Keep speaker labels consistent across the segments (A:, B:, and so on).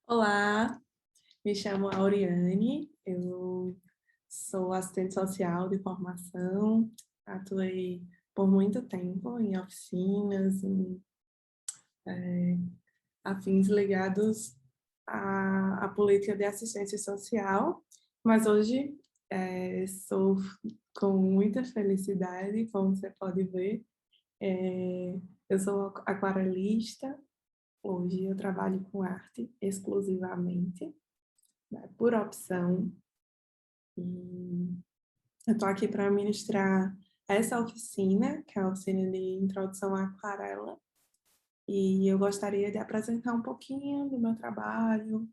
A: Olá, me chamo Auriane, eu sou assistente social de formação, atuei por muito tempo em oficinas, em afins ligados à política de assistência social, mas hoje sou com muita felicidade, como você pode ver. Eu sou aquarelista, hoje eu trabalho com arte exclusivamente, né, por opção. E eu estou aqui para ministrar essa oficina, que é a oficina de introdução à aquarela, e eu gostaria de apresentar um pouquinho do meu trabalho,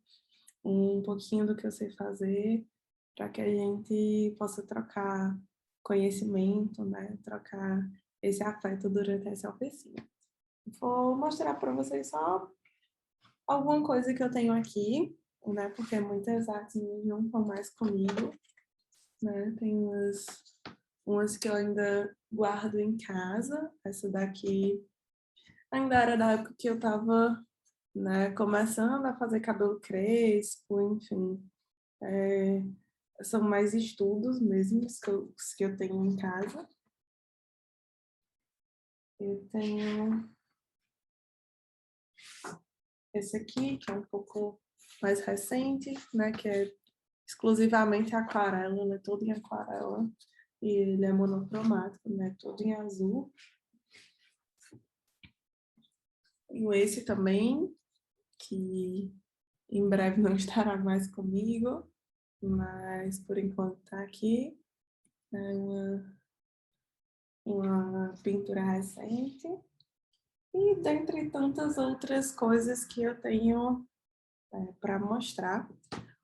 A: um pouquinho do que eu sei fazer, para que a gente possa trocar conhecimento, né? Trocar esse afeto durante essa oficina. Vou mostrar para vocês só alguma coisa que eu tenho aqui, né? Porque muitas artes não estão mais comigo, né? Tem umas que eu ainda guardo em casa. Essa daqui ainda era da época que eu estava, né, começando a fazer cabelo crespo, enfim. São mais estudos mesmo os que eu tenho em casa. Eu tenho esse aqui, que é um pouco mais recente, né, que é exclusivamente aquarela, ele é todo em aquarela. E ele é monocromático, né, todo em azul. Tenho esse também, que em breve não estará mais comigo, mas por enquanto está aqui. É uma pintura recente. E dentre tantas outras coisas que eu tenho para mostrar.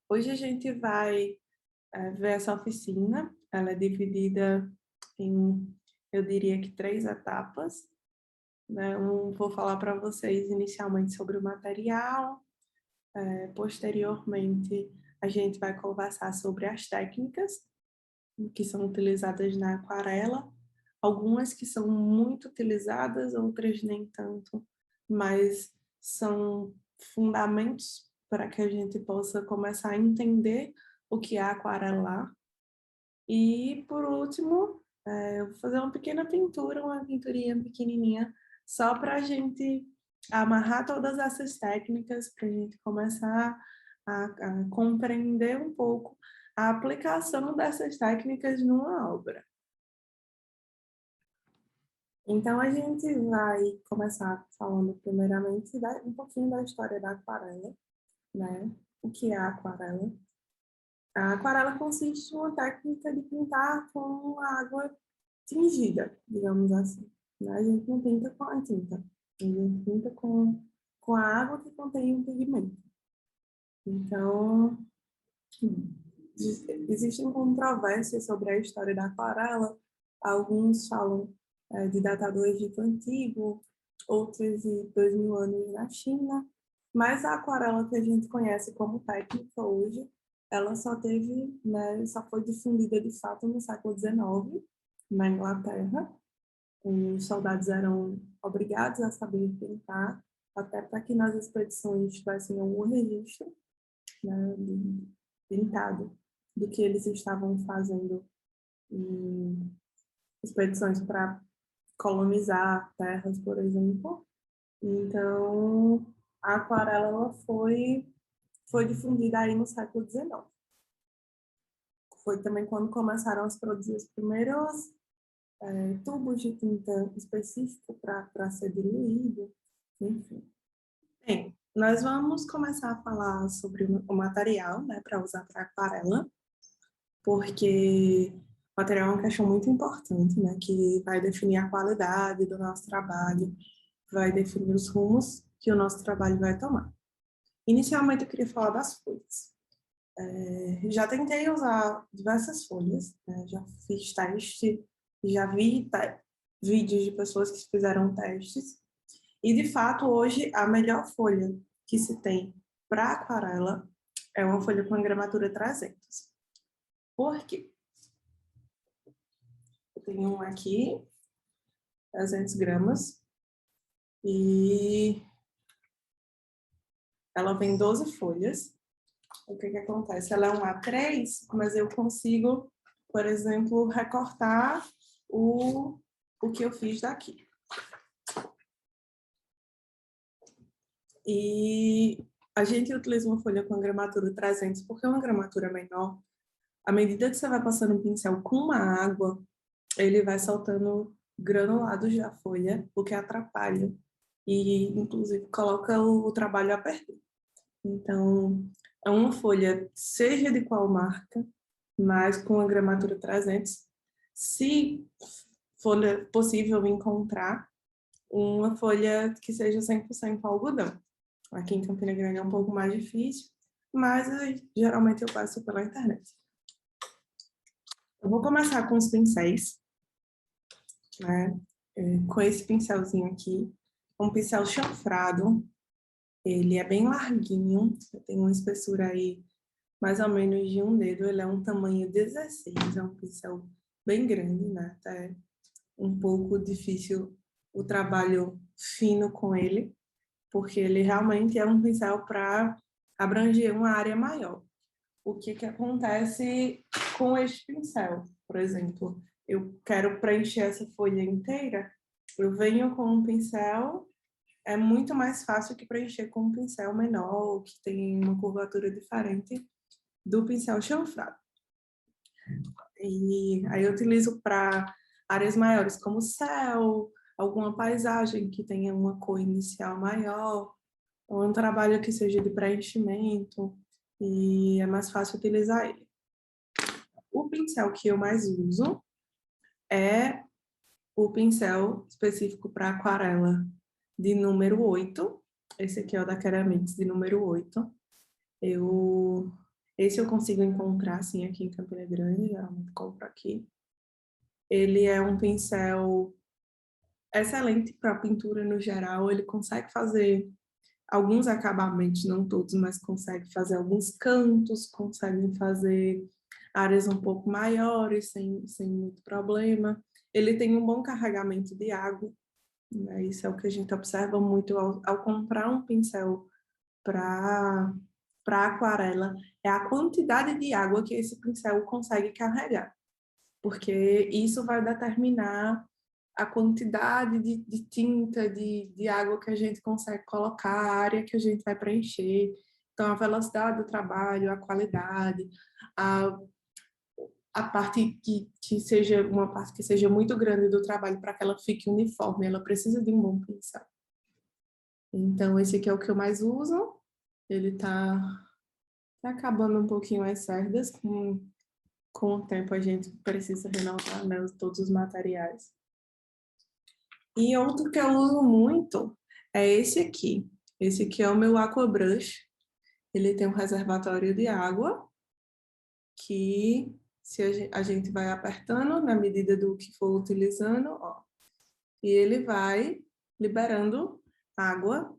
A: Hoje a gente vai ver essa oficina. Ela é dividida em, eu diria que 3 etapas. Né? Vou falar para vocês inicialmente sobre o material. Posteriormente, a gente vai conversar sobre as técnicas que são utilizadas na aquarela, algumas que são muito utilizadas, outras nem tanto, mas são fundamentos para que a gente possa começar a entender o que é aquarelar. E, por último, eu vou fazer uma pequena pintura, uma pinturinha pequenininha, só para a gente amarrar todas essas técnicas, para a gente começar a compreender um pouco a aplicação dessas técnicas numa obra. Então, a gente vai começar falando primeiramente um pouquinho da história da aquarela, né? O que é a aquarela? A aquarela consiste em uma técnica de pintar com água tingida, digamos assim. Né? A gente não pinta com a tinta, a gente pinta com a água que contém o pigmento. Então, existem controvérsias sobre a história da aquarela. Alguns falam de datado do Egito Antigo, outros de 2000 anos na China, mas a aquarela que a gente conhece como técnica hoje, ela só teve, né, só foi difundida de fato no século XIX, na Inglaterra. Os soldados eram obrigados a saber pintar, até para que nas expedições tivessem algum registro, né, pintado do que eles estavam fazendo em expedições para colonizar terras, por exemplo. Então, a aquarela foi difundida aí no século XIX. Foi também quando começaram a se produzir os primeiros tubos de tinta específico para ser diluído, enfim. Bem, nós vamos começar a falar sobre o material, né, para usar para aquarela, porque o material é uma questão muito importante, né, que vai definir a qualidade do nosso trabalho, vai definir os rumos que o nosso trabalho vai tomar. Inicialmente, eu queria falar das folhas. Já tentei usar diversas folhas, né, já fiz teste, já vi vídeos de pessoas que fizeram testes, e, de fato, hoje, a melhor folha que se tem para aquarela é uma folha com a gramatura 300. Por quê? Eu tenho um aqui, 300 gramas, e ela vem 12 folhas. O que acontece? Ela é um A3, mas eu consigo, por exemplo, recortar o que eu fiz daqui. E a gente utiliza uma folha com gramatura 300 porque é uma gramatura menor. À medida que você vai passando o pincel com a água, ele vai soltando granulados da folha, o que atrapalha e, inclusive, coloca o trabalho a perder. Então, é uma folha, seja de qual marca, mas com a gramatura 300, se for possível encontrar uma folha que seja 100% algodão. Aqui em Campina Grande é um pouco mais difícil, mas geralmente eu passo pela internet. Eu vou começar com os pincéis, né? Com esse pincelzinho aqui, um pincel chanfrado. Ele é bem larguinho, tem uma espessura aí mais ou menos de um dedo, ele é um tamanho 16, é um pincel bem grande, né? É um pouco difícil o trabalho fino com ele, porque ele realmente é um pincel para abranger uma área maior. O que acontece com este pincel? Por exemplo, eu quero preencher essa folha inteira, eu venho com um pincel, é muito mais fácil que preencher com um pincel menor, que tem uma curvatura diferente do pincel chanfrado. E aí eu utilizo para áreas maiores, como céu, alguma paisagem que tenha uma cor inicial maior, ou um trabalho que seja de preenchimento, e é mais fácil utilizar ele. O pincel que eu mais uso é o pincel específico para aquarela de número 8. Esse aqui é o da Keramix, de número 8. Esse eu consigo encontrar, assim, aqui em Campina Grande, geralmente compro aqui. Ele é um pincel excelente para pintura no geral, ele consegue fazer alguns acabamentos, não todos, mas consegue fazer alguns cantos, consegue fazer áreas um pouco maiores, sem muito problema. Ele tem um bom carregamento de água, né? Isso é o que a gente observa muito ao comprar um pincel para aquarela, é a quantidade de água que esse pincel consegue carregar, porque isso vai determinar a quantidade de tinta, de água que a gente consegue colocar, a área que a gente vai preencher. Então, a velocidade do trabalho, a qualidade, a parte que seja uma parte que seja muito grande do trabalho para que ela fique uniforme, ela precisa de um bom pincel. Então, esse aqui é o que eu mais uso. Ele tá acabando um pouquinho as cerdas, com o tempo a gente precisa renovar, né, todos os materiais. E outro que eu uso muito é esse aqui. Esse aqui é o meu Aquabrush. Ele tem um reservatório de água que se a gente vai apertando na medida do que for utilizando, ó, e ele vai liberando água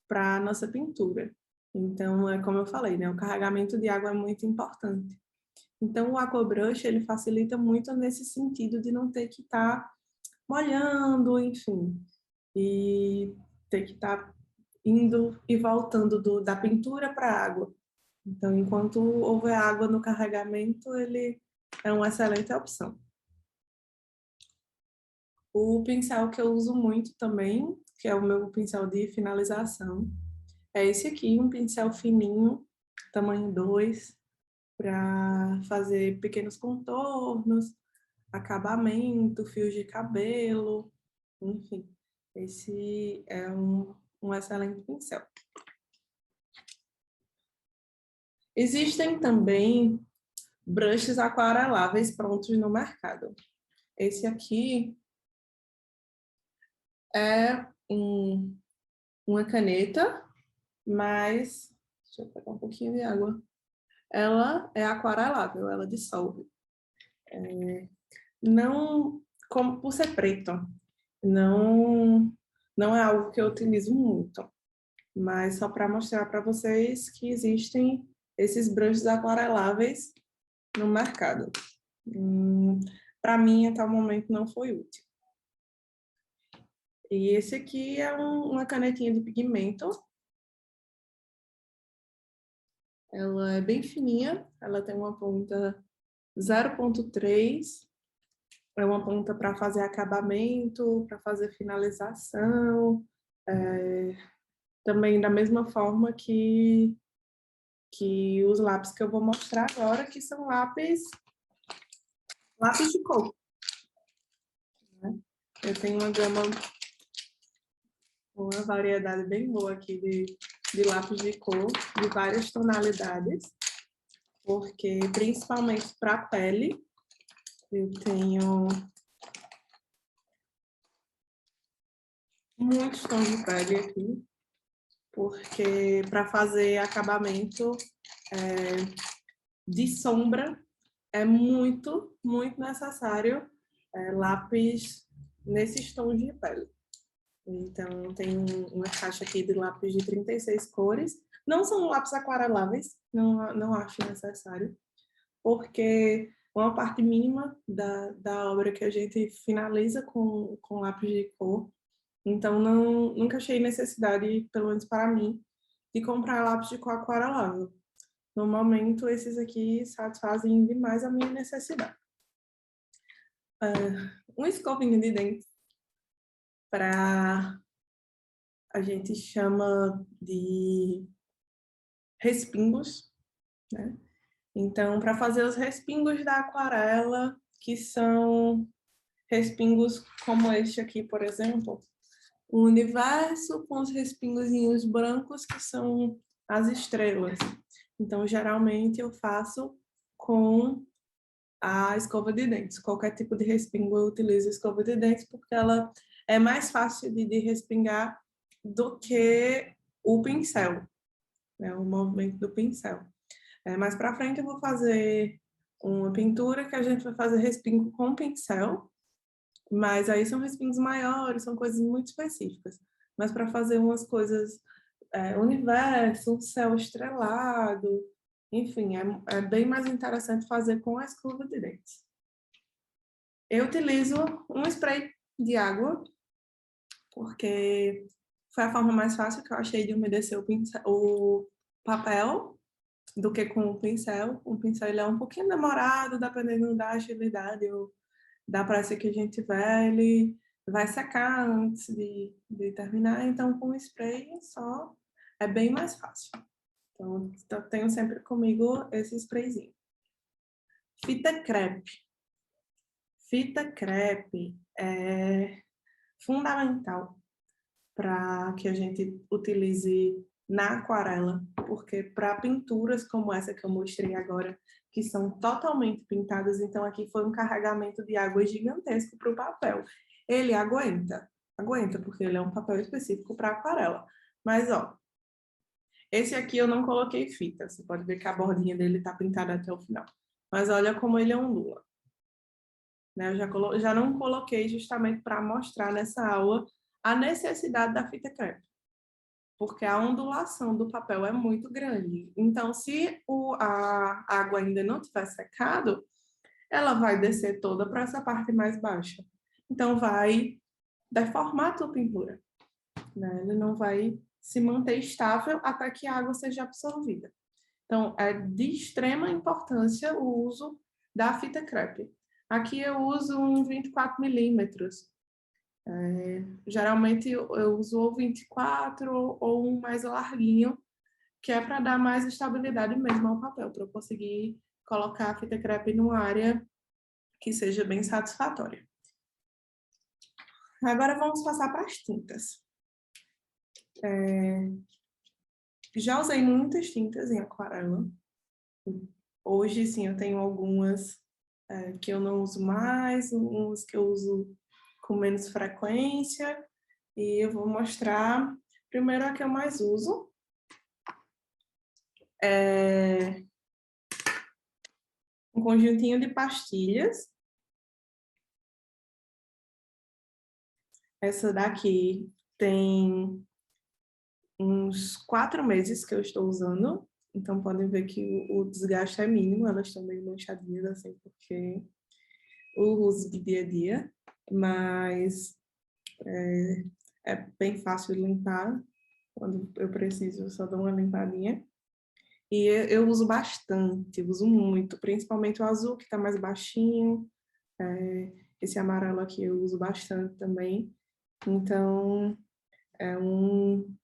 A: para a nossa pintura. Então, é como eu falei, né? O carregamento de água é muito importante. Então, o Aquabrush, ele facilita muito nesse sentido de não ter que estar molhando, enfim, e ter que estar indo e voltando da pintura para a água. Então, enquanto houver água no carregamento, ele é uma excelente opção. O pincel que eu uso muito também, que é o meu pincel de finalização, é esse aqui, um pincel fininho, tamanho 2, para fazer pequenos contornos, acabamento, fios de cabelo, enfim. Esse é um excelente pincel. Existem também brushes aquareláveis prontos no mercado. Esse aqui é uma caneta, mas... Deixa eu pegar um pouquinho de água. Ela é aquarelável, ela dissolve. Não, como por ser preto, não é algo que eu utilizo muito, mas só para mostrar para vocês que existem esses brushes aquareláveis no mercado. Para mim, até o momento, não foi útil. E esse aqui é uma canetinha de pigmento. Ela é bem fininha, ela tem uma ponta 0,3, é uma ponta para fazer acabamento, para fazer finalização, também da mesma forma que os lápis que eu vou mostrar agora, que são lápis de cor, né? Eu tenho uma gama, uma variedade bem boa aqui de lápis de cor, de várias tonalidades, porque principalmente para pele, eu tenho muitos tons de pele aqui, porque para fazer acabamento de sombra é muito necessário lápis nesses tons de pele. Então, tem uma caixa aqui de lápis de 36 cores. Não são lápis aquareláveis, não acho necessário, porque uma parte mínima da obra que a gente finaliza com lápis de cor. Então, nunca achei necessidade, pelo menos para mim, de comprar lápis de cor aquarelável. No momento, esses aqui satisfazem demais a minha necessidade. Uma escovinha de dente para a gente chama de respingos, né? Então, para fazer os respingos da aquarela, que são respingos como este aqui, por exemplo, o universo com os respingozinhos brancos que são as estrelas. Então, geralmente eu faço com a escova de dentes. Qualquer tipo de respingo eu utilizo a escova de dentes porque ela é mais fácil de respingar do que o pincel, né? O movimento do pincel. Mais para frente eu vou fazer uma pintura que a gente vai fazer respingo com pincel, mas aí são respingos maiores, são coisas muito específicas. Mas para fazer umas coisas, universo, um céu estrelado, enfim, é bem mais interessante fazer com a escova de dentes. Eu utilizo um spray de água, porque foi a forma mais fácil que eu achei de umedecer o papel do que com o pincel. O pincel ele é um pouquinho demorado, dependendo da agilidade ou da pressa que a gente tiver, ele vai secar antes de terminar. Então, com o spray só é bem mais fácil. Então, eu tenho sempre comigo esse sprayzinho. Fita crepe. Fita crepe é fundamental para que a gente utilize na aquarela, porque para pinturas como essa que eu mostrei agora, que são totalmente pintadas, então aqui foi um carregamento de água gigantesco para o papel. Ele aguenta, porque ele é um papel específico para aquarela. Mas, ó, esse aqui eu não coloquei fita, você pode ver que a bordinha dele está pintada até o final. Mas olha como ele ondula. Né? Eu já não coloquei justamente para mostrar nessa aula a necessidade da fita crepe, porque a ondulação do papel é muito grande. Então, se a água ainda não tiver secado, ela vai descer toda para essa parte mais baixa. Então, vai deformar a tua pintura, né? Ele não vai se manter estável até que a água seja absorvida. Então, é de extrema importância o uso da fita crepe. Aqui eu uso um 24 milímetros. Geralmente eu uso ou 24 ou um mais larguinho, que é para dar mais estabilidade mesmo ao papel, para eu conseguir colocar a fita crepe numa área que seja bem satisfatória. Agora vamos passar para as tintas. Já usei muitas tintas em aquarela. Hoje, sim, eu tenho algumas que eu não uso mais, umas que eu uso com menos frequência. E eu vou mostrar primeiro a que eu mais uso. Um conjuntinho de pastilhas. Essa daqui tem uns 4 meses que eu estou usando, então podem ver que o desgaste é mínimo, elas estão meio manchadinhas assim, porque o uso de dia a dia, mas é bem fácil de limpar, quando eu preciso eu só dou uma limpadinha. E eu uso bastante, uso muito, principalmente o azul, que está mais baixinho. Esse amarelo aqui eu uso bastante também. Então, é um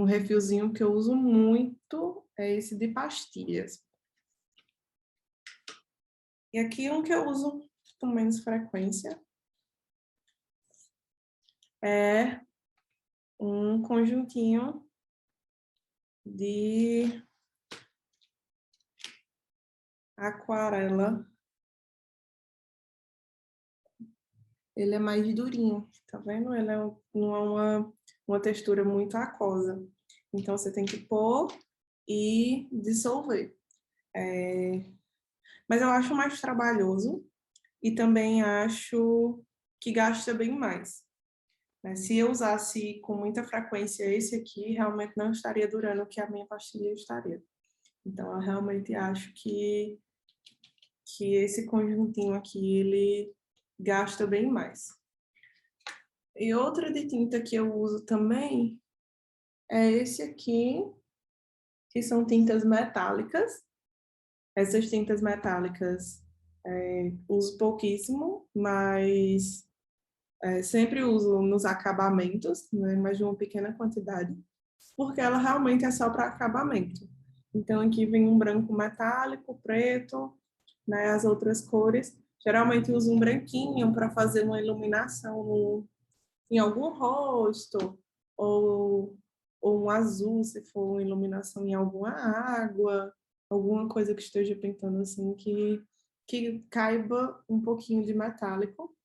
A: refilzinho que eu uso muito, é esse de pastilhas. E aqui um que eu uso com menos frequência é um conjuntinho de aquarela. Ele é mais durinho, tá vendo? Ele não é uma textura muito aquosa. Então, você tem que pôr e dissolver. Mas eu acho mais trabalhoso e também acho que gasta bem mais. Se eu usasse com muita frequência esse aqui, realmente não estaria durando o que a minha pastilha estaria. Então, eu realmente acho que esse conjuntinho aqui, ele gasta bem mais. E outra de tinta que eu uso também é esse aqui, que são tintas metálicas. Essas tintas metálicas uso pouquíssimo, mas sempre uso nos acabamentos, né, mas de uma pequena quantidade, porque ela realmente é só para acabamento. Então, aqui vem um branco metálico, preto, né, as outras cores. Geralmente uso um branquinho para fazer uma iluminação em algum rosto, ou, ou um azul, se for uma iluminação em alguma água, alguma coisa que esteja pintando assim, que caiba um pouquinho de metálico.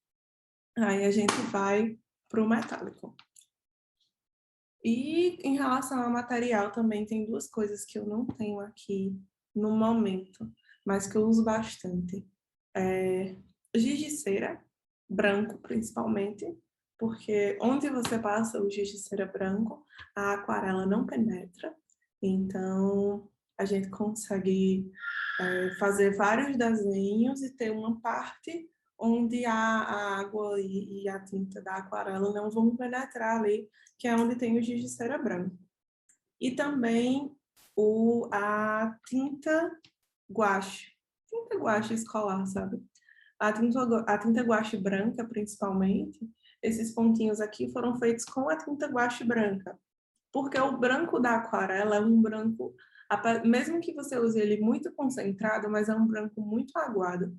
A: Aí a gente vai para o metálico. E em relação ao material também tem duas coisas que eu não tenho aqui no momento, mas que eu uso bastante. Giz de cera, branco principalmente, porque onde você passa o giz de cera branco, a aquarela não penetra, então a gente consegue fazer vários desenhos e ter uma parte onde a água e a tinta da aquarela não vão penetrar ali, que é onde tem o giz de cera branco. E também a tinta guache escolar, sabe? A tinta guache branca, principalmente, esses pontinhos aqui foram feitos com a tinta guache branca, porque o branco da aquarela é um branco, mesmo que você use ele muito concentrado, mas é um branco muito aguado,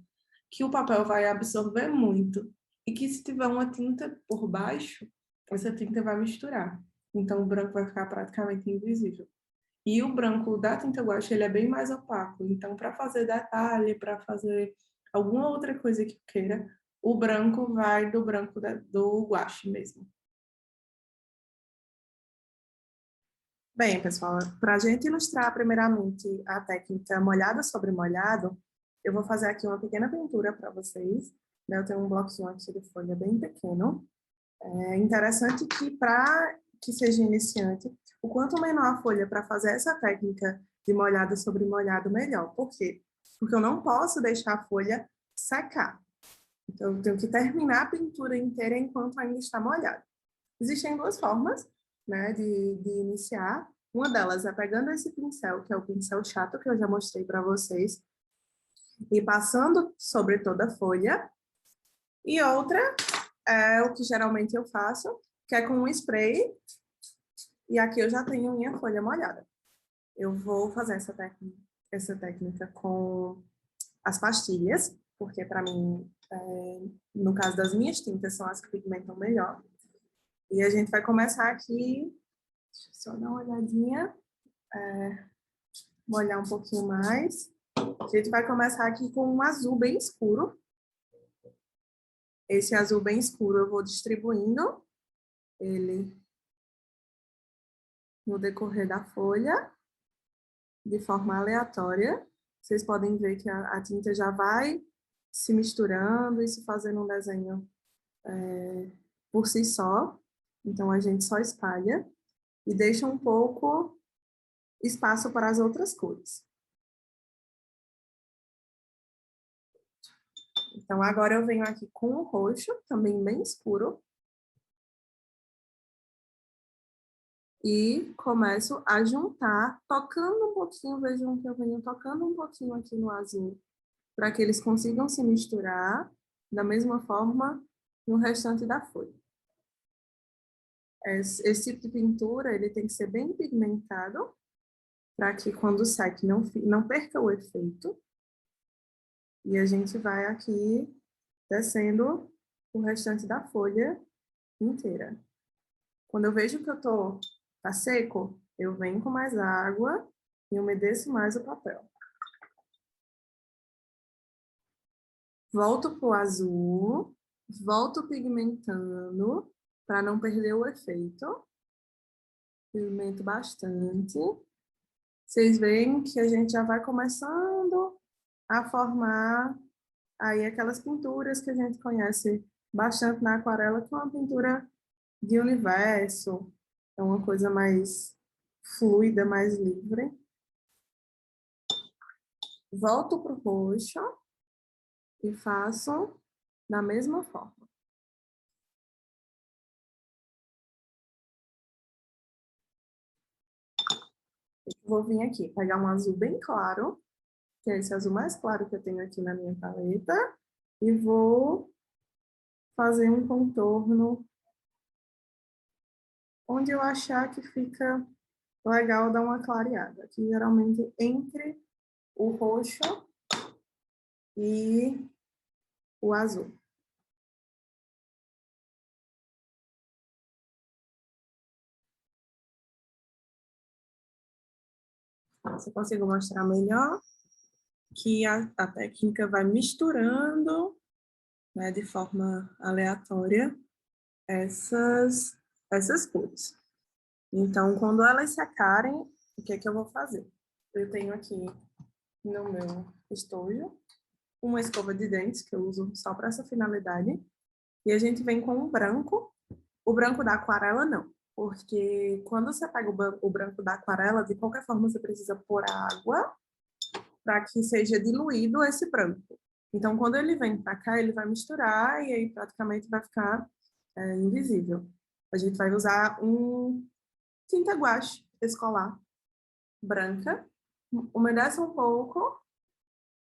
A: que o papel vai absorver muito, e que se tiver uma tinta por baixo, essa tinta vai misturar. Então o branco vai ficar praticamente invisível. E o branco da tinta guache, ele é bem mais opaco. Então, para fazer detalhe, para fazer alguma outra coisa que queira, o branco vai do branco do guache mesmo. Bem, pessoal, para a gente ilustrar primeiramente a técnica molhado sobre molhado, eu vou fazer aqui uma pequena pintura para vocês. Né? Eu tenho um bloquinho aqui de folha bem pequeno. É interessante que para que seja iniciante, o quanto menor a folha para fazer essa técnica de molhado sobre molhado, melhor. Por quê? Porque eu não posso deixar a folha secar. Então, eu tenho que terminar a pintura inteira enquanto ainda está molhado. Existem duas formas, né, de iniciar. Uma delas é pegando esse pincel, que é o pincel chato, que eu já mostrei para vocês, e passando sobre toda a folha. E outra é o que geralmente eu faço, que é com um spray, e aqui eu já tenho minha folha molhada. Eu vou fazer essa técnica com as pastilhas, porque para mim, no caso das minhas tintas, são as que pigmentam melhor. E a gente vai começar aqui, deixa eu só dar uma olhadinha, molhar um pouquinho mais. A gente vai começar aqui com um azul bem escuro. Esse azul bem escuro eu vou distribuindo ele no decorrer da folha, de forma aleatória. Vocês podem ver que a tinta já vai se misturando e se fazendo um desenho por si só. Então, a gente só espalha e deixa um pouco espaço para as outras cores. Então, agora eu venho aqui com o roxo, também bem escuro. e começo a juntar, tocando um pouquinho, vejam que eu venho tocando um pouquinho aqui no azul, para que eles consigam se misturar da mesma forma no restante da folha. Esse tipo de pintura ele tem que ser bem pigmentado, para que quando seque não perca o efeito. E a gente vai aqui descendo o restante da folha inteira. Quando eu vejo que tá seco, eu venho com mais água e umedeço mais o papel. Volto pro azul, volto pigmentando para não perder o efeito. Pigmento bastante. Vocês veem que a gente já vai começando a formar aí aquelas pinturas que a gente conhece bastante na aquarela, que é uma pintura de universo, é uma coisa mais fluida, mais livre. Volto para o roxo e faço da mesma forma. Vou vir aqui, pegar um azul bem claro, que é esse azul mais claro que eu tenho aqui na minha paleta, e vou fazer um contorno onde eu achar que fica legal dar uma clareada. Aqui, geralmente, entre o roxo e o azul. Se eu consigo mostrar melhor, que a técnica vai misturando, né, de forma aleatória essas cores. Então, quando elas secarem, o que é que eu vou fazer? Eu tenho aqui no meu estojo uma escova de dentes, que eu uso só para essa finalidade, e a gente vem com o branco da aquarela não, porque quando você pega o branco da aquarela, de qualquer forma você precisa pôr água para que seja diluído esse branco. Então, quando ele vem para cá, ele vai misturar e aí praticamente vai ficar invisível. A gente vai usar um tinta guache escolar branca, umedece um pouco,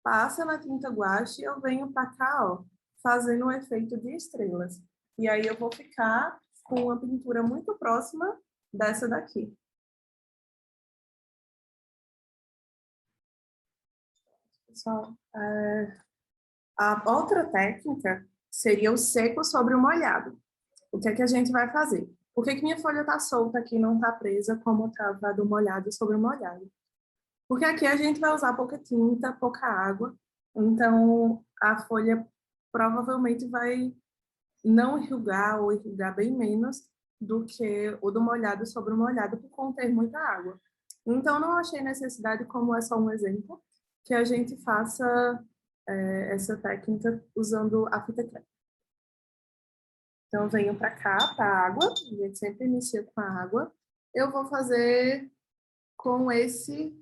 A: passa na tinta guache e eu venho para cá, ó, fazendo um efeito de estrelas. E aí eu vou ficar com uma pintura muito próxima dessa daqui. Pessoal, a outra técnica seria o seco sobre o molhado. O que é que a gente vai fazer? Por que que minha folha está solta aqui e não está presa como estava do molhado sobre o molhado? Porque aqui a gente vai usar pouca tinta, pouca água, então a folha provavelmente vai não enrugar ou enrugar bem menos do que o do molhado sobre o molhado por conter muita água. Então não achei necessidade, como é só um exemplo, que a gente faça essa técnica usando a fita crepe. Então, eu venho para cá, para a água, a gente sempre inicia com a água. Eu vou fazer com esse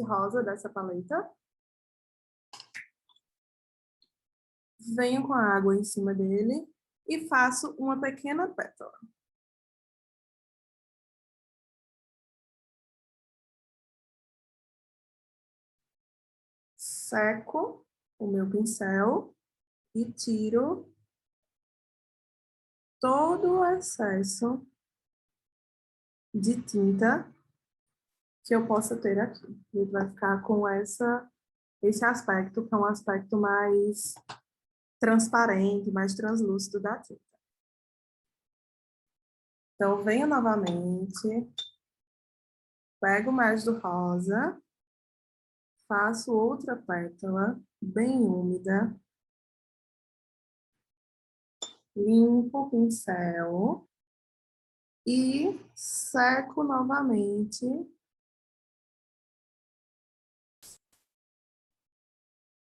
A: rosa dessa paleta. Venho com a água em cima dele e faço uma pequena pétala. Seco o meu pincel e tiro todo o excesso de tinta que eu possa ter aqui. Ele vai ficar com esse aspecto, que é um aspecto mais transparente, mais translúcido da tinta. Então, venho novamente, pego mais do rosa, faço outra pétala bem úmida, limpo o pincel e seco novamente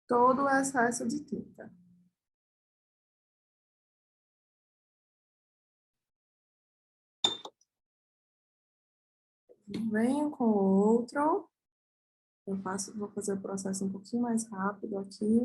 A: todo o excesso de tinta. Venho com outro. Vou fazer o processo um pouquinho mais rápido aqui.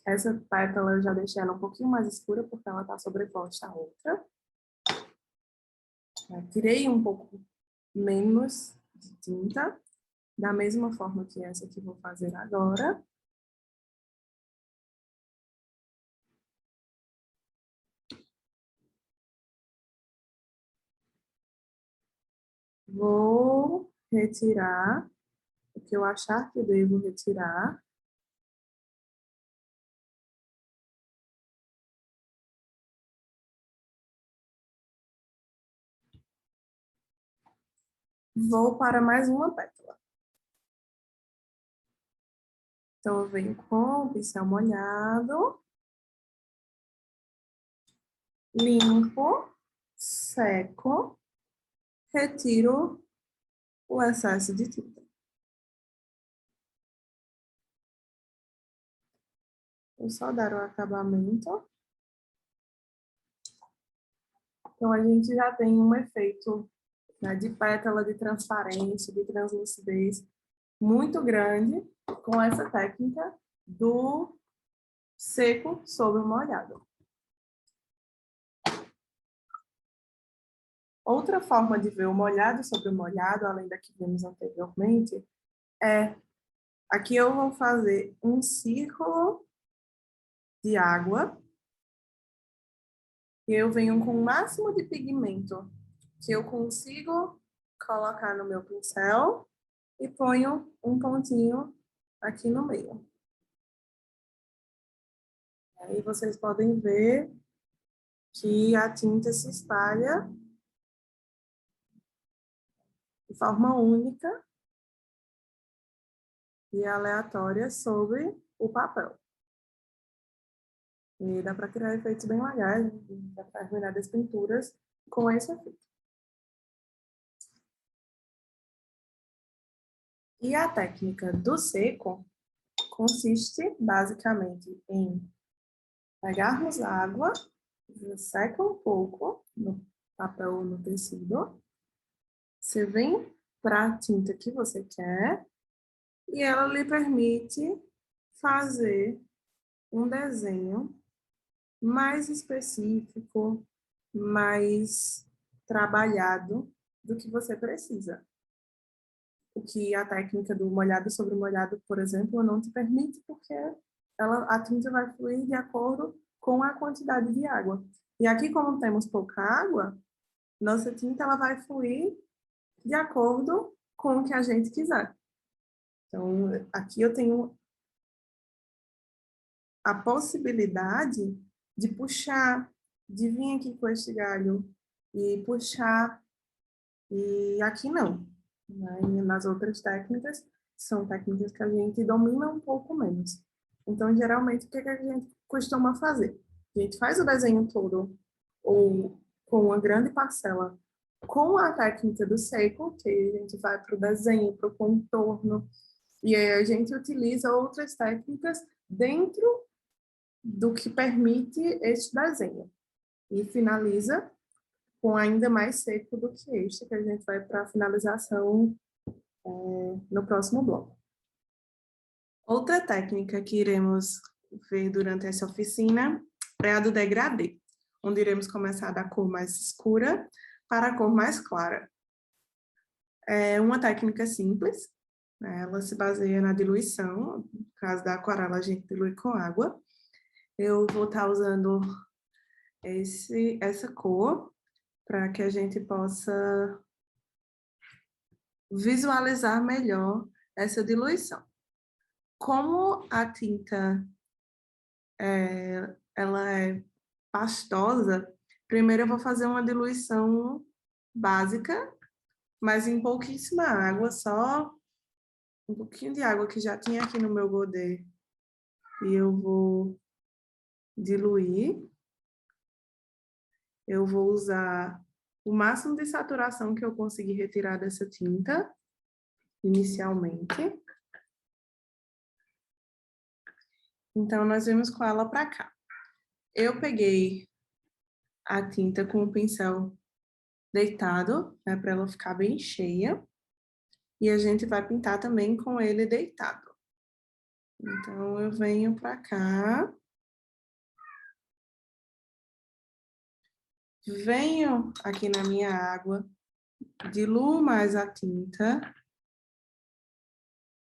A: Essa pétala eu já deixei ela um pouquinho mais escura, porque ela está sobreposta à outra. Eu tirei um pouco menos de tinta, da mesma forma que essa que vou fazer agora. Vou retirar o que eu achar que devo retirar. Vou para mais uma pétala. Então, eu venho com o pincel molhado, limpo, seco, retiro o excesso de tinta. Vou só dar o acabamento. Então, a gente já tem um efeito, né, de pétala, de transparência, de translucidez muito grande com essa técnica do seco sobre o molhado. Outra forma de ver o molhado sobre o molhado, além da que vimos anteriormente, é aqui eu vou fazer um círculo de água e eu venho com o máximo de pigmento que eu consigo colocar no meu pincel e ponho um pontinho aqui no meio. Aí vocês podem ver que a tinta se espalha de forma única e aleatória sobre o papel. E dá para criar efeitos bem legais, dá para terminar as pinturas com esse efeito. E a técnica do seco consiste basicamente em pegarmos água, seca um pouco no papel ou no tecido, você vem para a tinta que você quer e ela lhe permite fazer um desenho mais específico, mais trabalhado do que você precisa. O que a técnica do molhado sobre molhado, por exemplo, não te permite, porque a tinta vai fluir de acordo com a quantidade de água. E aqui, como temos pouca água, nossa tinta ela vai fluir de acordo com o que a gente quiser. Então, aqui eu tenho a possibilidade de puxar, de vir aqui com este galho e puxar, e aqui não. Né? E nas outras técnicas, são técnicas que a gente domina um pouco menos. Então, geralmente, o que a gente costuma fazer? A gente faz o desenho todo, ou com uma grande parcela, com a técnica do seco, que a gente vai para o desenho, para o contorno, e aí a gente utiliza outras técnicas dentro do que permite este desenho. E finaliza com ainda mais seco do que este, que a gente vai para a finalização no próximo bloco. Outra técnica que iremos ver durante essa oficina é a do degradê, onde iremos começar da cor mais escura para a cor mais clara. É uma técnica simples, né? Ela se baseia na diluição, no caso da aquarela a gente dilui com água. Eu vou estar usando essa cor para que a gente possa visualizar melhor essa diluição. Como a tinta ela é pastosa, primeiro eu vou fazer uma diluição básica, mas em pouquíssima água, só um pouquinho de água que já tinha aqui no meu godê. E eu vou diluir. Eu vou usar o máximo de saturação que eu conseguir retirar dessa tinta, inicialmente. Então, nós vamos com ela para cá. Eu peguei a tinta com o pincel deitado, né, para ela ficar bem cheia. E a gente vai pintar também com ele deitado. Então, eu venho para cá. Venho aqui na minha água, diluo mais a tinta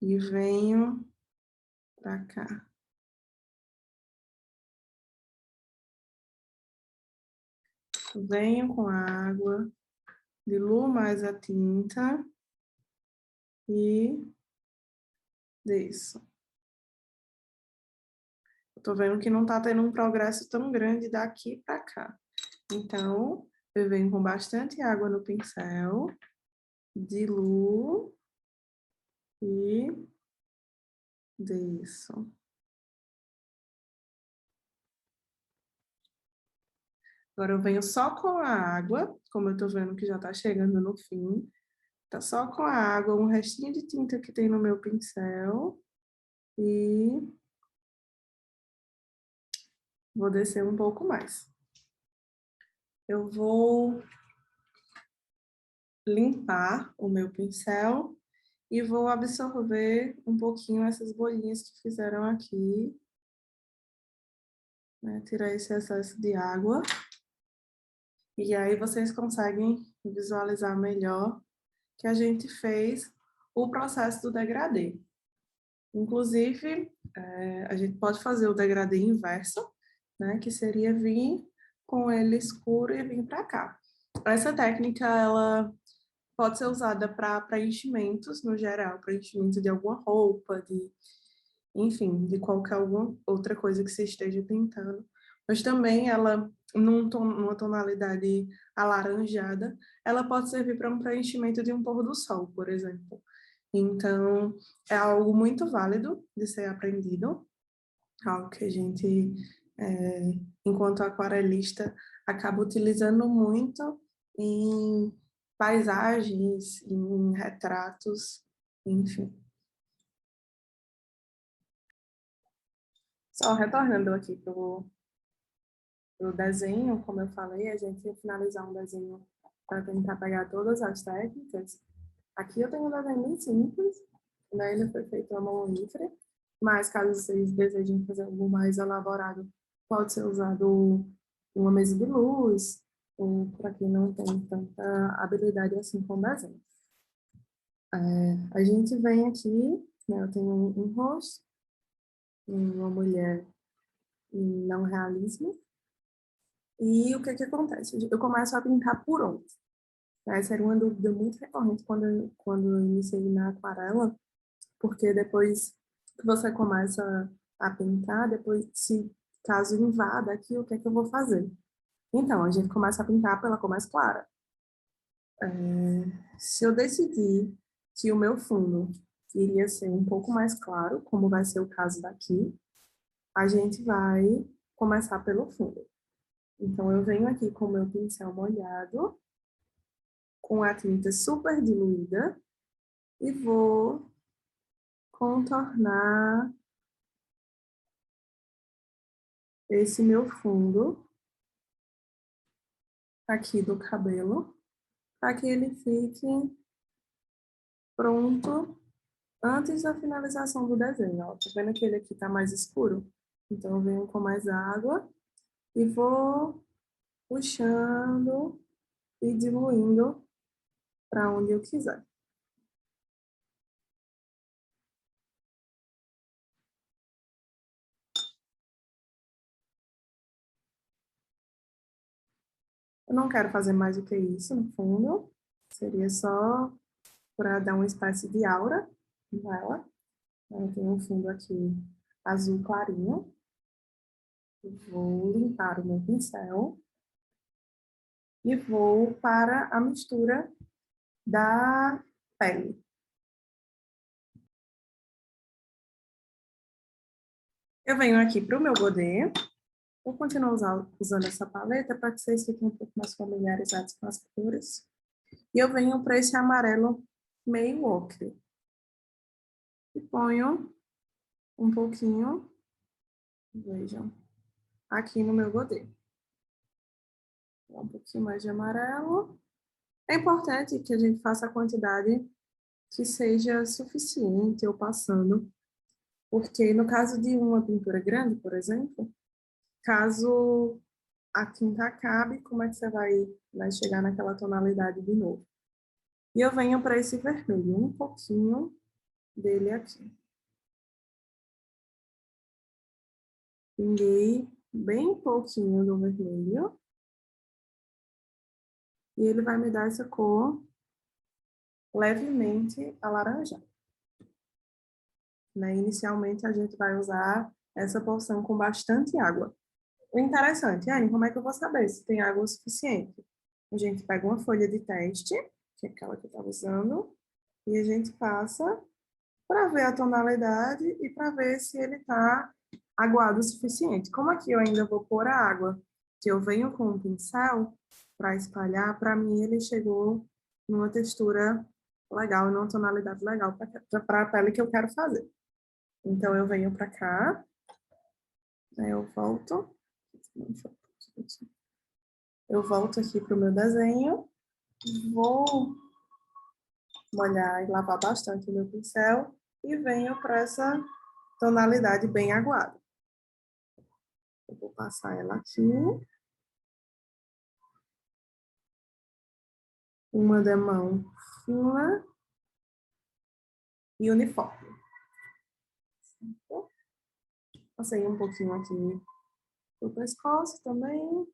A: e venho para cá. Venho com a água, diluo mais a tinta e desço. Tô vendo que não tá tendo um progresso tão grande daqui para cá. Então, eu venho com bastante água no pincel, diluo e desço. Agora eu venho só com a água, como eu tô vendo que já tá chegando no fim. Tá só com a água, um restinho de tinta que tem no meu pincel. E vou descer um pouco mais. Eu vou limpar o meu pincel e vou absorver um pouquinho essas bolinhas que fizeram aqui, né? Tirar esse excesso de água. E aí vocês conseguem visualizar melhor que a gente fez o processo do degradê. Inclusive, a gente pode fazer o degradê inverso, né? Que seria vir com ele escuro e vir para cá. Essa técnica, ela pode ser usada para preenchimentos, no geral, preenchimento de alguma roupa, enfim, de qualquer alguma outra coisa que você esteja pintando. Mas também ela, numa tonalidade alaranjada, ela pode servir para um preenchimento de um pôr do sol, por exemplo. Então, é algo muito válido de ser aprendido, algo que a gente, enquanto aquarelista, acaba utilizando muito em paisagens, em retratos, enfim. Só retornando aqui para o desenho, como eu falei, a gente ia finalizar um desenho para tentar pegar todas as técnicas. Aqui eu tenho um desenho bem simples, né? Ele foi feito à mão livre, mas caso vocês desejem fazer algo mais elaborado, pode ser usado uma mesa de luz, ou para quem não tem tanta habilidade assim com desenho. A gente vem aqui, né? Eu tenho um rosto, uma mulher em não realismo, e o que que acontece? Eu começo a pintar por onde? Essa era uma dúvida muito recorrente quando eu iniciei na aquarela, porque depois que você começa a pintar, depois, se caso invada aqui, o que é que eu vou fazer? Então, a gente começa a pintar pela cor mais clara. Se eu decidir que o meu fundo iria ser um pouco mais claro, como vai ser o caso daqui, a gente vai começar pelo fundo. Então, eu venho aqui com o meu pincel molhado, com a tinta super diluída, e vou contornar esse meu fundo aqui do cabelo, para que ele fique pronto antes da finalização do desenho. Ó, tá vendo que ele aqui tá mais escuro? Então, eu venho com mais água e vou puxando e diluindo para onde eu quiser. Eu não quero fazer mais do que isso no fundo, seria só para dar uma espécie de aura nela. Eu tenho um fundo aqui azul clarinho. Vou limpar o meu pincel e vou para a mistura da pele. Eu venho aqui para o meu godê. Vou continuar usando essa paleta para que vocês fiquem um pouco mais familiarizados com as cores. E eu venho para esse amarelo meio ocre. E ponho um pouquinho, vejam, aqui no meu godê. Um pouquinho mais de amarelo. É importante que a gente faça a quantidade que seja suficiente eu passando Porque no caso de uma pintura grande, por exemplo, caso a tinta acabe, como é que você vai chegar naquela tonalidade de novo? E eu venho para esse vermelho, um pouquinho dele aqui. Pinguei bem pouquinho do vermelho. E ele vai me dar essa cor levemente alaranjada. Né? Inicialmente, a gente vai usar essa porção com bastante água. O interessante, Anne, como é que eu vou saber se tem água o suficiente? A gente pega uma folha de teste, que é aquela que eu estava usando, e a gente passa para ver a tonalidade e para ver se ele está aguado o suficiente. Como aqui eu ainda vou pôr a água, que eu venho com um pincel para espalhar, para mim ele chegou numa textura legal, numa tonalidade legal para a pele que eu quero fazer. Então eu venho para cá, aí eu volto aqui para o meu desenho, vou molhar e lavar bastante o meu pincel e venho para essa tonalidade bem aguada. Eu vou passar ela aqui. Uma demão fina e uniforme. Passei um pouquinho aqui no pescoço também.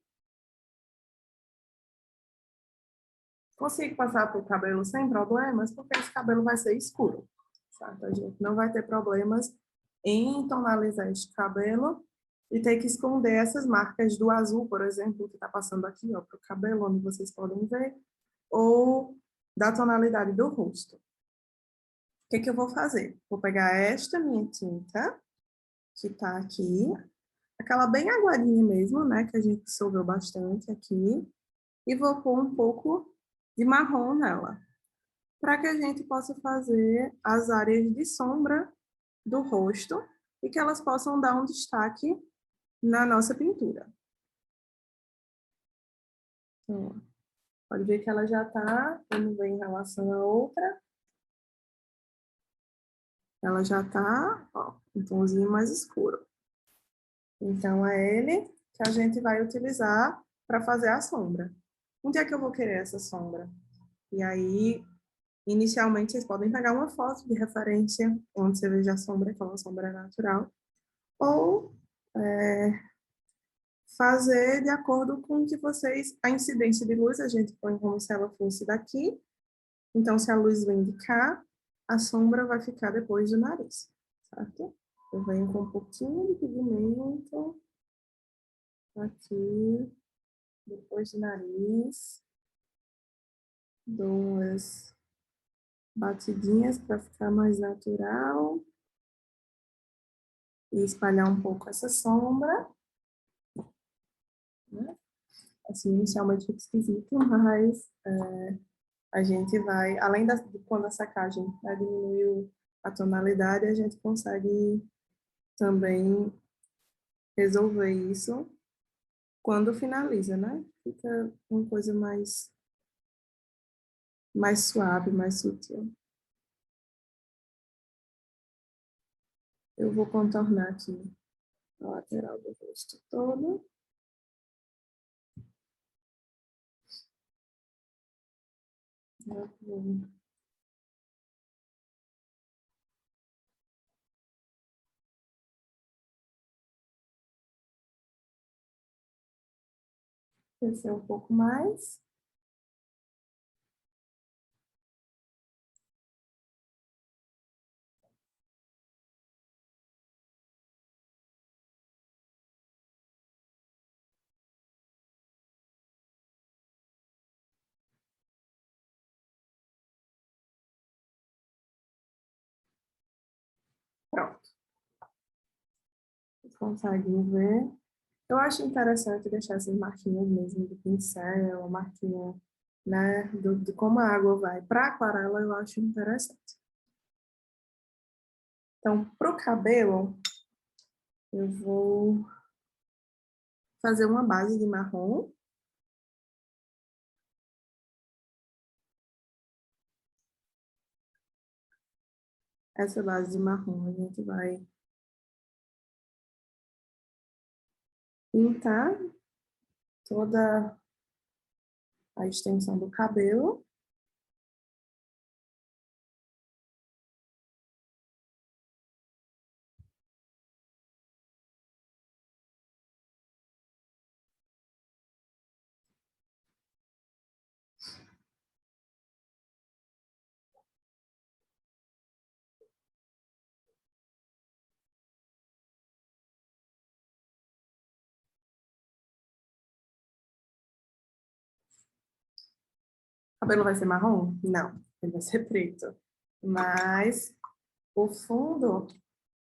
A: Consigo passar para o cabelo sem problemas, porque esse cabelo vai ser escuro. Certo? A gente não vai ter problemas em tonalizar este cabelo e ter que esconder essas marcas do azul, por exemplo, que está passando aqui para o cabelo, onde vocês podem ver, ou da tonalidade do rosto. O que, que eu vou fazer? Vou pegar esta minha tinta, que está aqui, aquela bem aguadinha mesmo, né, que a gente dissolveu bastante aqui, e vou pôr um pouco de marrom nela, para que a gente possa fazer as áreas de sombra do rosto e que elas possam dar um destaque na nossa pintura. Então, pode ver que ela já está, vamos ver em relação à outra, ela já está, um tomzinho mais escuro. Então, é ele que a gente vai utilizar para fazer a sombra. Onde é que eu vou querer essa sombra? E aí, inicialmente, vocês podem pegar uma foto de referência, onde você veja a sombra, que é uma sombra natural, ou fazer de acordo com o que vocês... A incidência de luz, a gente põe como se ela fosse daqui. Então, se a luz vem de cá, a sombra vai ficar depois do nariz, certo? Eu venho com um pouquinho de pigmento aqui, depois do nariz, dou umas batidinhas para ficar mais natural e espalhar um pouco essa sombra, né? Assim, inicialmente fica esquisito, mas a gente vai, além de quando a secagem, né, diminuiu a tonalidade, a gente consegue também resolver isso quando finaliza, né? Fica uma coisa mais suave, mais sutil. Eu vou contornar aqui a lateral do rosto todo. Eu vou descer um pouco mais. Pronto. Vocês conseguem ver. Eu acho interessante deixar essas marquinhas mesmo do pincel, a marquinha, né, de como a água vai. Para aquarela, eu acho interessante. Então, para o cabelo, eu vou fazer uma base de marrom. Essa base de marrom a gente vai pintar toda a extensão do cabelo. O cabelo vai ser marrom? Não, ele vai ser preto. Mas o fundo,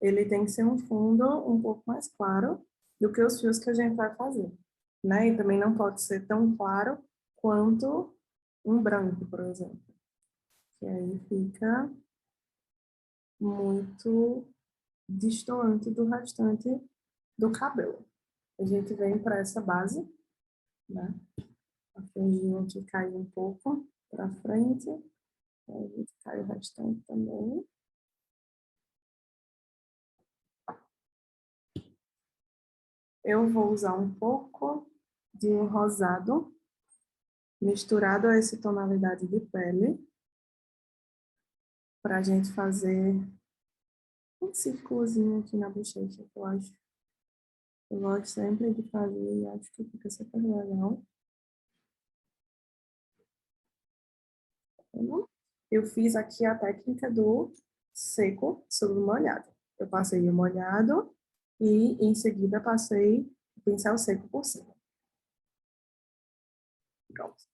A: ele tem que ser um fundo um pouco mais claro do que os fios que a gente vai fazer, né? E também não pode ser tão claro quanto um branco, por exemplo. Que aí fica muito destoante do restante do cabelo. A gente vem para essa base, né? A franjinha aqui cai um pouco para frente. Aí a gente cai o restante também. Eu vou usar um pouco de um rosado misturado a essa tonalidade de pele para a gente fazer um círculozinho aqui na bochecha, que eu acho. Eu gosto sempre de fazer e acho que fica super legal. Eu fiz aqui a técnica do seco sobre o molhado. Eu passei o molhado e em seguida passei o pincel seco por cima. Pronto.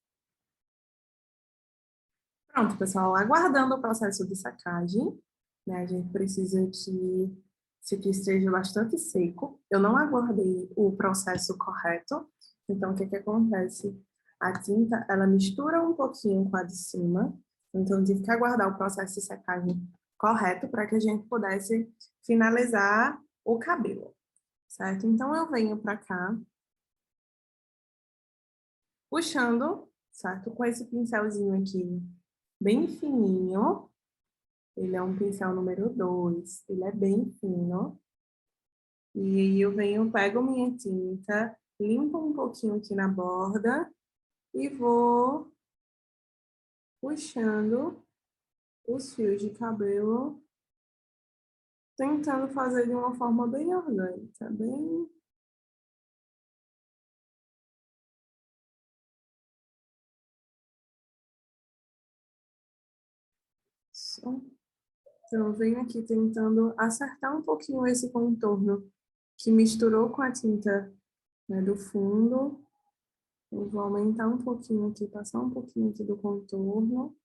A: Pronto, pessoal, aguardando o processo de secagem, né, a gente precisa que isso aqui esteja bastante seco. Eu não aguardei o processo correto, então o que que acontece? A tinta, ela mistura um pouquinho com a de cima, então eu tive que aguardar o processo de secagem correto para que a gente pudesse finalizar o cabelo, certo? Então eu venho para cá, puxando, certo? Com esse pincelzinho aqui bem fininho. Ele é um pincel número 2, ele é bem fino. E aí eu venho, pego minha tinta, limpo um pouquinho aqui na borda e vou puxando os fios de cabelo, tentando fazer de uma forma bem orgânica, bem... Então, eu venho aqui tentando acertar um pouquinho esse contorno que misturou com a tinta, né, do fundo. Eu vou aumentar um pouquinho aqui, passar um pouquinho aqui do contorno.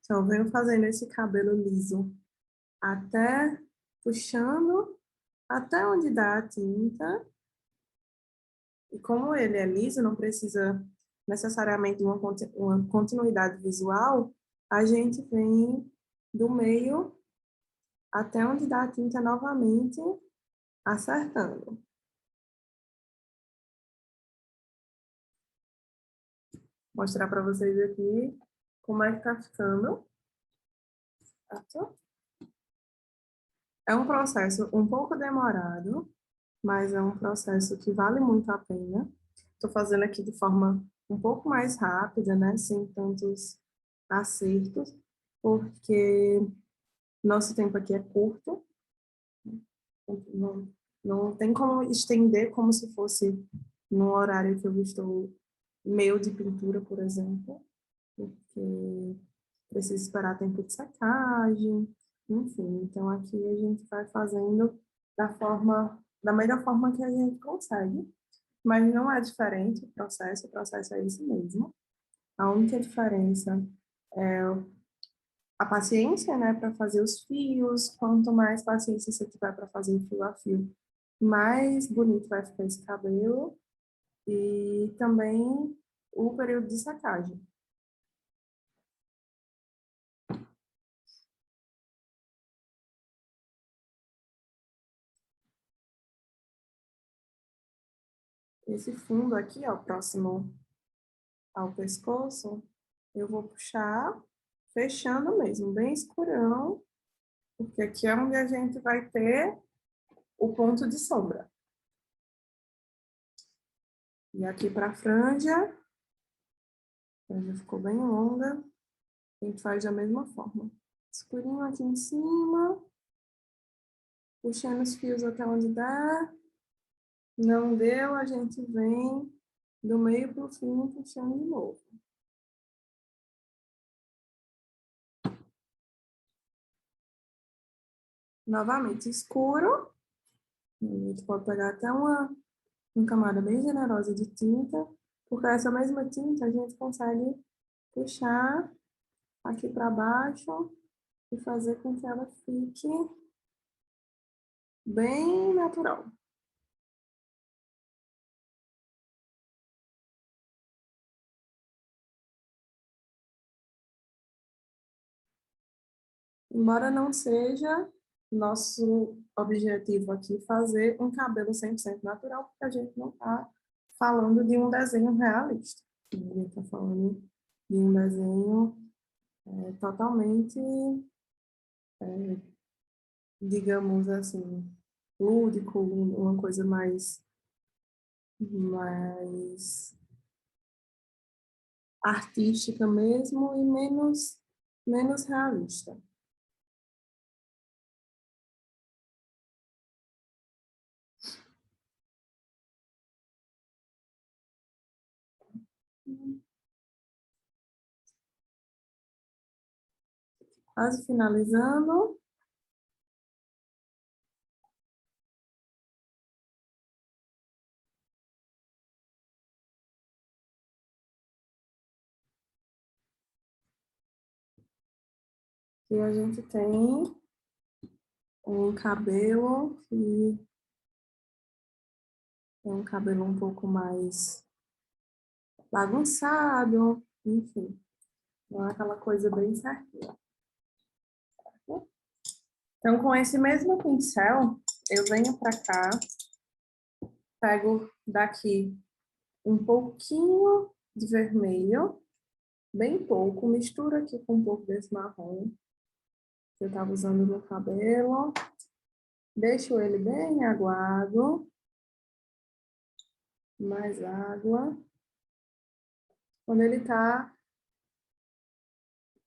A: Então, eu venho fazendo esse cabelo liso até puxando até onde dá a tinta. E como ele é liso, não precisa necessariamente de uma continuidade visual, a gente vem do meio até onde dá a tinta novamente, acertando. Vou mostrar para vocês aqui como é que tá ficando. Certo? É um processo um pouco demorado, mas é um processo que vale muito a pena. Estou fazendo aqui de forma um pouco mais rápida, né, sem tantos acertos, porque nosso tempo aqui é curto, não, não tem como estender como se fosse no horário que eu estou meio de pintura, por exemplo, porque precisa esperar tempo de secagem, enfim. Então, aqui a gente vai fazendo da melhor forma que a gente consegue, mas não é diferente o processo é esse mesmo. A única diferença é a paciência, né, para fazer os fios. Quanto mais paciência você tiver para fazer fio a fio, mais bonito vai ficar esse cabelo e também o período de secagem. Esse fundo aqui, ó, próximo ao pescoço, eu vou puxar, fechando mesmo, bem escurão, porque aqui é onde a gente vai ter o ponto de sombra. E aqui para a franja ficou bem longa, a gente faz da mesma forma. Escurinho aqui em cima, puxando os fios até onde dá. Não deu, a gente vem do meio para o fim, puxando de novo. Novamente, escuro. A gente pode pegar até uma camada bem generosa de tinta, porque essa mesma tinta a gente consegue puxar aqui para baixo e fazer com que ela fique bem natural. Embora não seja nosso objetivo aqui fazer um cabelo 100% natural, porque a gente não está falando de um desenho realista. A gente está falando de um desenho totalmente, digamos assim, lúdico, uma coisa mais artística mesmo e menos realista. Quase finalizando. E a gente tem um cabelo que é um cabelo um pouco mais bagunçado, enfim, não é aquela coisa bem certinha. Então, com esse mesmo pincel, eu venho para cá, pego daqui um pouquinho de vermelho, bem pouco, misturo aqui com um pouco desse marrom que eu estava usando no cabelo, deixo ele bem aguado, mais água. Quando ele tá,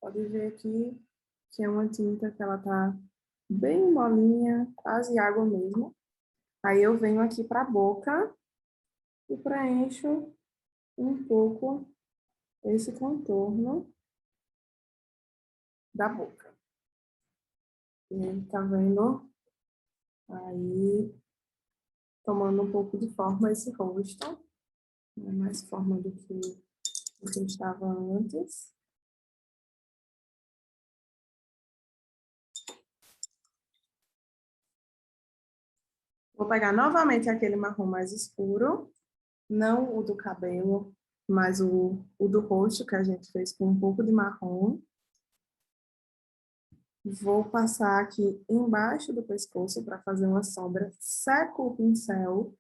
A: pode ver aqui que é uma tinta que ela tá bem molinha, quase água mesmo. Aí eu venho aqui para a boca e preencho um pouco esse contorno da boca. E tá vendo? Aí, tomando um pouco de forma esse rosto. Não é mais forma do que estava antes. Vou pegar novamente aquele marrom mais escuro, não o do cabelo, mas o do rosto, que a gente fez com um pouco de marrom. Vou passar aqui embaixo do pescoço para fazer uma sombra. Seco o pincel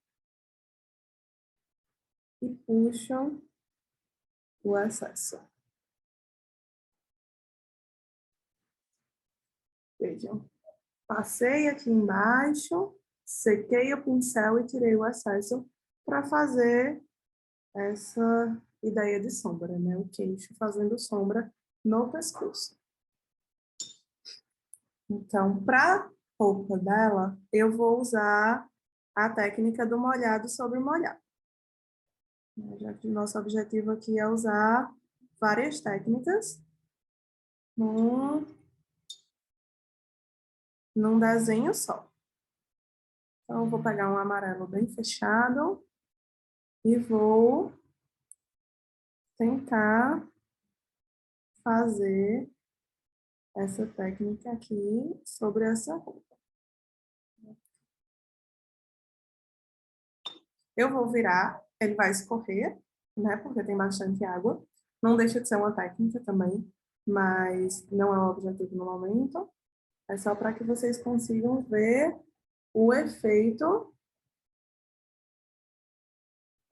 A: e puxo o excesso. Vejam. Passei aqui embaixo, sequei o pincel e tirei o excesso para fazer essa ideia de sombra, né? O queixo fazendo sombra no pescoço. Então, para a roupa dela, eu vou usar a técnica do molhado sobre molhado. Já que o nosso objetivo aqui é usar várias técnicas num desenho só. Então, eu vou pegar um amarelo bem fechado e vou tentar fazer essa técnica aqui sobre essa roupa. Eu vou virar, ele vai escorrer, né, porque tem bastante água. Não deixa de ser uma técnica também, mas não é o objetivo no momento. É só para que vocês consigam ver o efeito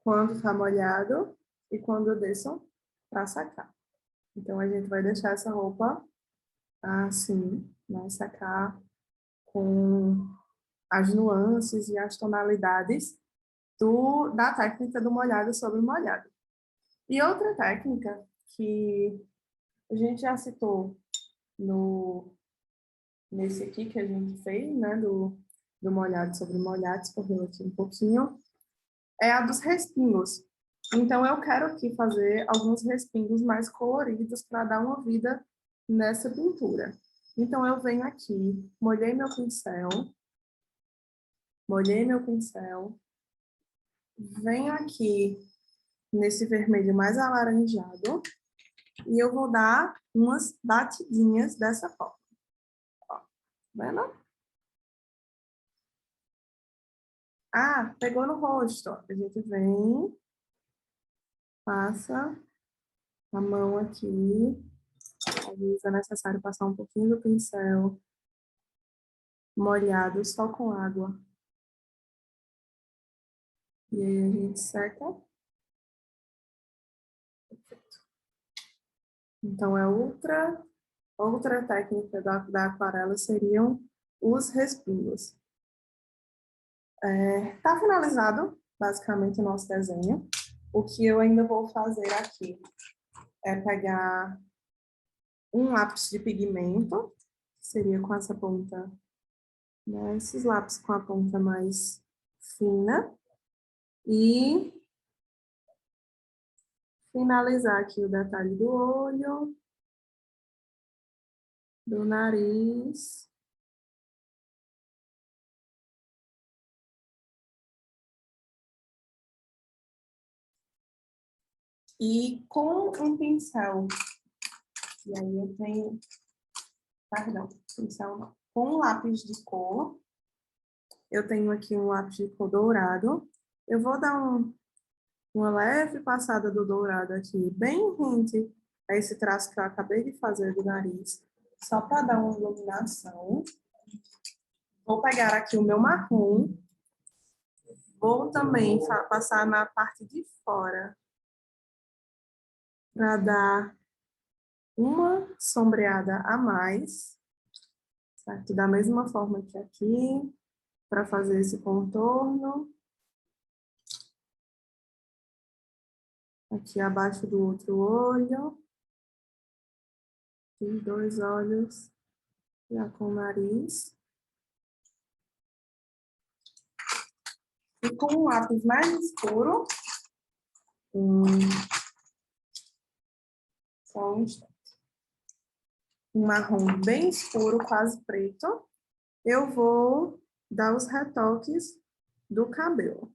A: quando está molhado e quando eu desço para sacar. Então, a gente vai deixar essa roupa assim, né, secar com as nuances e as tonalidades da técnica do molhado sobre molhado. E outra técnica que a gente já citou nesse aqui que a gente fez, né, do molhado sobre molhado, escorreu aqui um pouquinho, é a dos respingos. Então, eu quero aqui fazer alguns respingos mais coloridos para dar uma vida nessa pintura. Então, eu venho aqui, molhei meu pincel, venho aqui nesse vermelho mais alaranjado e eu vou dar umas batidinhas dessa forma. Ó, vendo? Ah, pegou no rosto. Ó. A gente vem, passa a mão aqui. Às vezes é necessário passar um pouquinho do pincel molhado só com água. E aí a gente seca. Perfeito. Então, outra técnica da aquarela seriam os respingos. Tá finalizado, basicamente, o nosso desenho. O que eu ainda vou fazer aqui é pegar um lápis de pigmento, que seria com essa ponta, né, esses lápis com a ponta mais fina, e finalizar aqui o detalhe do olho, do nariz, e com um pincel, e aí eu tenho, perdão, pincel não, com um lápis de cor, eu tenho aqui um lápis de cor dourado, eu vou dar uma leve passada do dourado aqui, bem rente a esse traço que eu acabei de fazer do nariz, só para dar uma iluminação. Vou pegar aqui o meu marrom, vou também passar na parte de fora, para dar uma sombreada a mais, certo? Da mesma forma que aqui, para fazer esse contorno. Aqui abaixo do outro olho. Os dois olhos, já com o nariz. E com um lápis mais escuro, só um instante. Um marrom bem escuro, quase preto, eu vou dar os retoques do cabelo.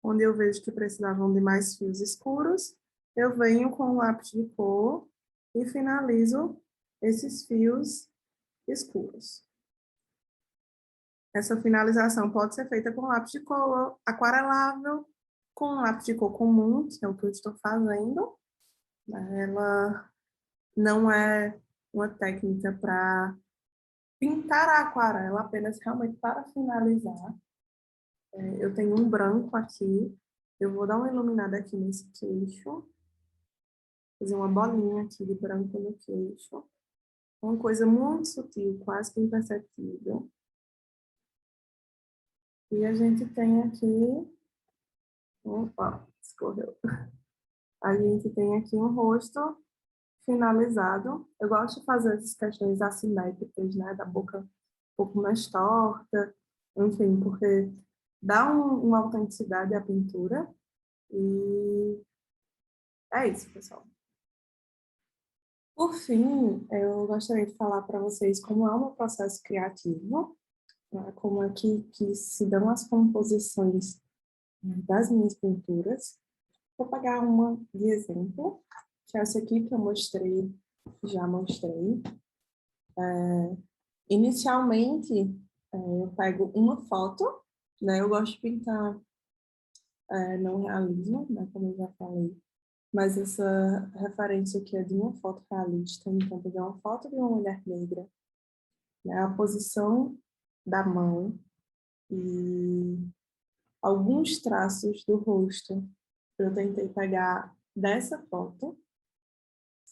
A: Onde eu vejo que precisavam de mais fios escuros, eu venho com o lápis de cor e finalizo esses fios escuros. Essa finalização pode ser feita com lápis de cor aquarelável, com lápis de cor comum, que é o que eu estou fazendo. Ela não é uma técnica para pintar a aquarela, apenas realmente para finalizar. Eu tenho um branco aqui, eu vou dar uma iluminada aqui nesse queixo, fazer uma bolinha aqui de branco no queixo. Uma coisa muito sutil, quase que imperceptível. E a gente tem aqui... Opa, escorreu. A gente tem aqui um rosto finalizado. Eu gosto de fazer essas questões assimétricas, né? Da boca um pouco mais torta, enfim, porque dá uma autenticidade à pintura. E é isso, pessoal. Por fim, eu gostaria de falar para vocês como é o meu processo criativo, né? Como é que se dão as composições das minhas pinturas. Vou pegar uma de exemplo, que é essa aqui que eu mostrei, já mostrei. Inicialmente, eu pego uma foto, né? Eu gosto de pintar não realismo, né? Como eu já falei, mas essa referência aqui é de uma foto realista, então eu peguei uma foto de uma mulher negra, né? A posição da mão e alguns traços do rosto. Eu tentei pegar dessa foto,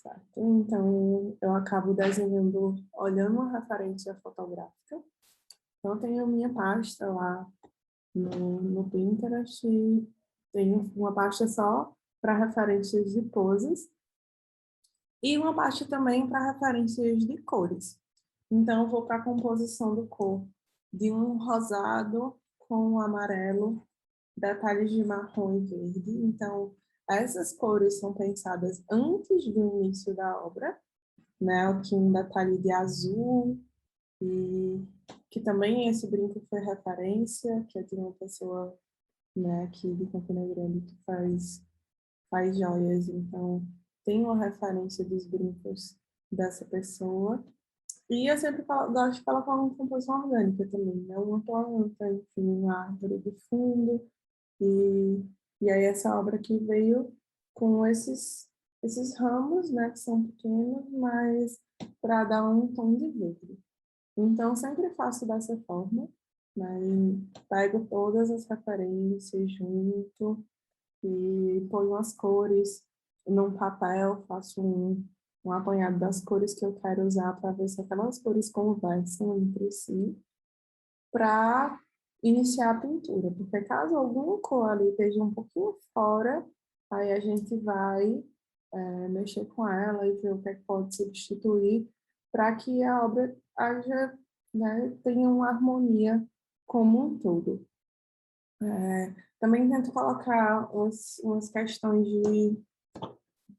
A: Certo. Então, eu acabo desenhando, olhando uma referência fotográfica. Então, eu tenho a minha pasta lá no Pinterest e tenho uma pasta só para referências de poses e uma pasta também para referências de cores. Então, eu vou para a composição do cor de um rosado com amarelo, detalhes de marrom e verde. Então, essas cores são pensadas antes do início da obra, né? Aqui um detalhe de azul, e que também esse brinco foi referência, que é de uma pessoa, né, aqui de Campina Grande que faz joias, então tem uma referência dos brincos dessa pessoa. E eu sempre gosto de colocar uma composição orgânica também, né? Uma planta, enfim, uma árvore de fundo. E aí essa obra aqui veio com esses ramos, né, que são pequenos, mas para dar um tom de verde. Então, sempre faço dessa forma, né? Pego todas as referências junto e ponho as cores num papel, faço um apanhado das cores que eu quero usar para ver se aquelas cores conversam entre si, para iniciar a pintura, porque caso alguma cor ali esteja um pouquinho fora, aí a gente vai mexer com ela e ver o que é que pode substituir para que a obra haja, né, tenha uma harmonia como um todo. Também tento colocar umas questões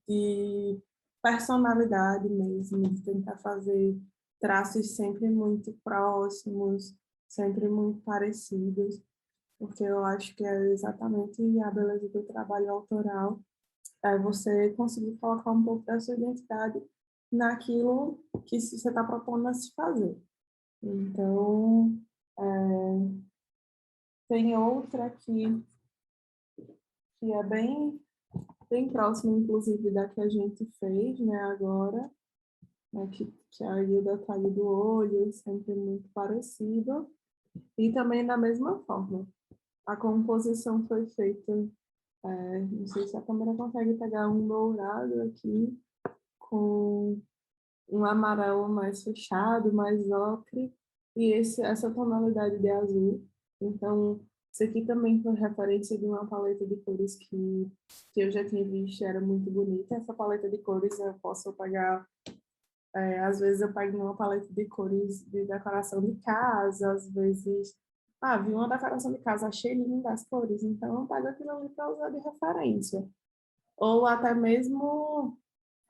A: de personalidade mesmo, de tentar fazer traços sempre muito próximos, sempre muito parecidos, porque eu acho que é exatamente a beleza do trabalho autoral, é você conseguir colocar um pouco da sua identidade naquilo que você está propondo a se fazer. Então, tem outra aqui que é bem próxima, inclusive, da que a gente fez, né, agora, né, que aí o detalhe do olho sempre muito parecido, e também da mesma forma. A composição foi feita, não sei se a câmera consegue pegar um dourado aqui, com um amarelo mais fechado, mais ocre, e essa tonalidade de azul. Então, isso aqui também foi referência de uma paleta de cores que eu já tinha visto, era muito bonita. Essa paleta de cores eu posso pegar, às vezes eu pego uma paleta de cores de decoração de casa, às vezes, vi uma decoração de casa, achei linda as cores, então eu pego aquilo ali para usar de referência. Ou até mesmo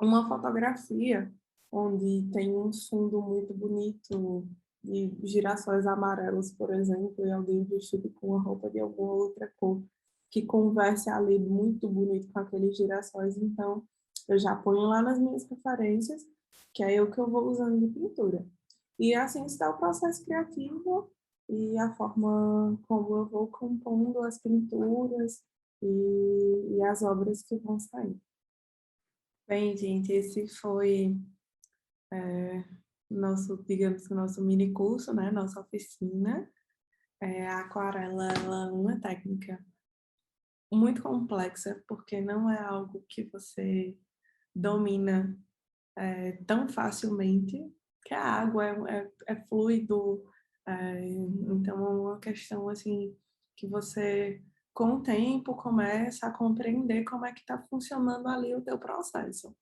A: uma fotografia onde tem um fundo muito bonito de girassóis amarelos, por exemplo, e alguém vestido com uma roupa de alguma outra cor que converse ali muito bonito com aqueles girassóis. Então, eu já ponho lá nas minhas referências, que é o que eu vou usando de pintura. E assim está o processo criativo e a forma como eu vou compondo as pinturas e as obras que vão sair. Bem, gente, esse foi nosso, digamos que nosso mini curso, né? Nossa oficina. A aquarela ela é uma técnica muito complexa, porque não é algo que você domina tão facilmente, que a água é fluido, então é uma questão assim que você com o tempo começa a compreender como é que está funcionando ali o teu processo.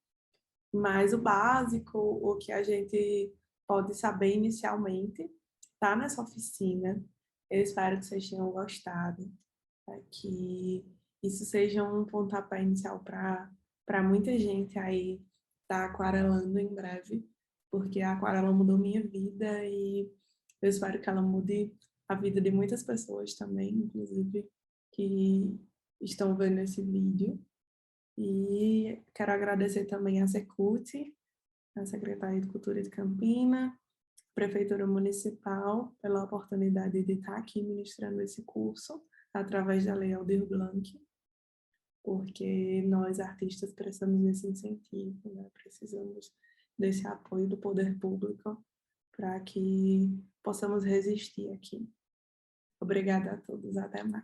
A: Mas o básico, o que a gente pode saber inicialmente, está nessa oficina. Eu espero que vocês tenham gostado, que isso seja um pontapé inicial para muita gente aí estar aquarelando em breve, porque a aquarela mudou minha vida e eu espero que ela mude a vida de muitas pessoas também, inclusive que estão vendo esse vídeo. E quero agradecer também a Secult, a Secretaria de Cultura de Campina, Prefeitura Municipal, pela oportunidade de estar aqui ministrando esse curso, através da Lei Aldir Blanc, porque nós, artistas, precisamos desse incentivo, né? Precisamos desse apoio do poder público para que possamos resistir aqui. Obrigada a todos, até mais.